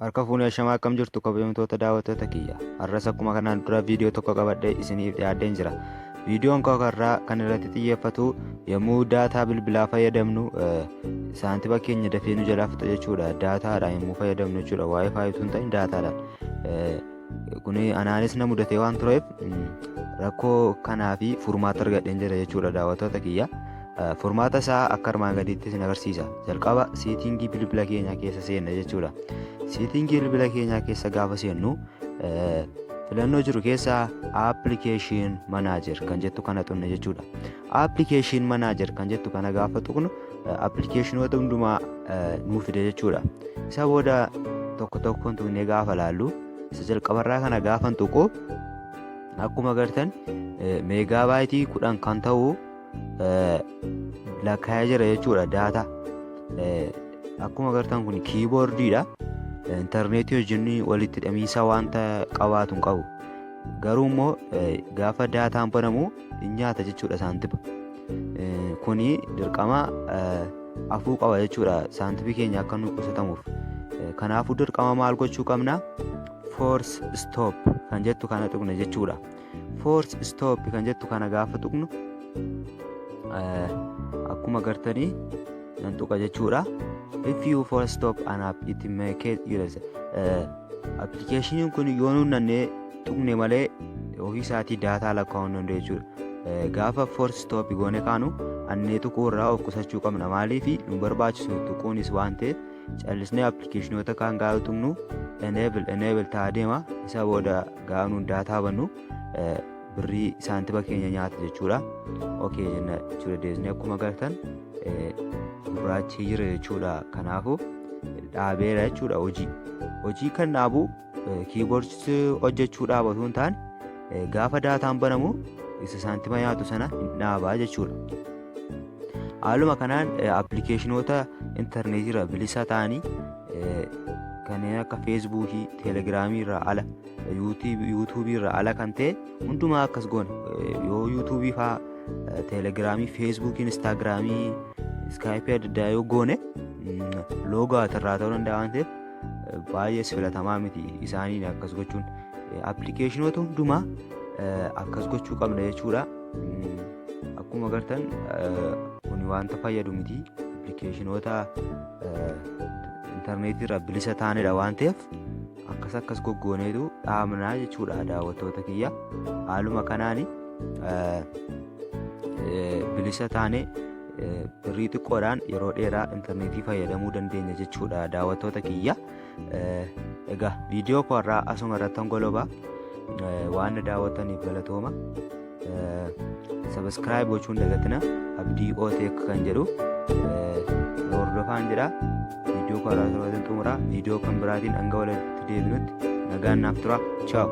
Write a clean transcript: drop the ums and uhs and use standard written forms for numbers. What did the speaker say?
Harka fuunee shamaa akkam jirtu kabajamtoota daawwattoota kiyya. Har'as akkuma kanaan dura viidiyoo tokko qabadhee isiniif dhiyaadheen jira. Viidiyoon koo kanarraa kan irratti xiyyeeffatu yommuu daataa bilbilaa fayyadamnu saantiba keenya dafee nu jalaa fixa jechuudha. Daataadhaan yommuu fayyadamnu jechuudha. Waa'ee faayituu hin ta'in daataadhaan. Kuni anaanis na mudatee waan tureef rakkoo kanaa fi furmaata argadheen jira jechuudha daawwattoota kiyya. Furmaata isaa akka armaan gadiitti isin agarsiisa. Jalqaba seetingii bilbila keenyaa keessa seenna jechuudha. Seetingii bilbila keenyaa keessa gaafa seennu filannoo jiru keessa application manager kan jettu kana xunne jechuudha. Application manager kan jettu kana gaafa tuqnu applicationoota hundumaa nuuf fide jechuudha. Isa booda tokko tokkoon tuqnee gaafa laallu isa jalqabarraa kana gaafa tuqu akkuma agartan meegaabaaytii 10 kan ta'u lakkaa'ee jira jechuudha daataa. Akkuma agartan kun kiiboordiidha. Interneetii wajjin walitti hidhamiinsa wanta qabaatu hin qabu. Garuu immoo gaafa daataan banamu nyaata jechuudha saantiba. Kuni dirqama afuu qaba jechuudha saantibii keenya akka nu qusatamuuf. Kanaafuu dirqama maal gochuu qabna? Force stop kan jettu kana tuqna jechuudha. Force stop kan jettu kana gaafa tuqnu akkuma agartanii nan tuqa jechuudha. If you force stop an app it may get yours. Application kun yoo nunnee tuqne malee ofii isaatii daataa lakkaa'uu hin danda'u jechuudha. Gaafa force stop goone kaanu annee tuquurraa of qusachuu qabna. Maaliif nu barbaachisu tuquunis waan ta'eef callisnee applicationoota kaan gaafa tuqnu enable ta'aa deema. Isa booda gaafa nuun daataa bannu birrii saantiba keenya nyaata jechuudha. Okay jenna jechuudha. Deesnee akkuma agartan gurraachee jira jechuudha. Kanaafuu dhaabeera jechuudha hojii kan dhaabu kiiboordii hojjechuu dhaabatu hin taane gaafa daataan banamu isa saantima nyaatu sana hin dhaabaa jechuudha. Haaluma kanaan applicationoota interneetii irra bilisa ta'anii kanneen akka feesbuukii, teelegiraamii irraa ala, yuutuubii irraa ala kan ta'e hundumaa akkas goone. Yoo yuutuubii fa'aa, teelegiraamii, feesbuukii, instaagiraamii, iskaayipii adda addaa yoo goone loogoo irraa ta'uu danda'a waan ta'eef baay'ee filatamaa miti isaaniin akkas gochuun. Applicationoota hundumaa akkas gochuu qabna jechuudha. Akkuma agartan kun wanta fayyadu miti. Applicationoota interneetii irraa bilisa ta'anidha waan ta'eef akkas goggooneetu dhaabnaa jechuudha daawwattoota kiyya. Haaluma kanaan bilisa taane birrii xiqqoodhaan yeroo dheeraa interneetii fayyadamuu dandeenya jechuudha daawwattoota kiyya. Egaa viidiyoo koorraa asuma irratti hangolobaa waan daawwattaniif galatooma. Subscribe gochuun dagatina. Abdii Ooteek kan jedhu hordofaan jedha. Viidiyoo koorraa asirratti xumura. Viidiyoo kan biraatiin hanga walitti deebinutti nagaan naaf tura. Ciao.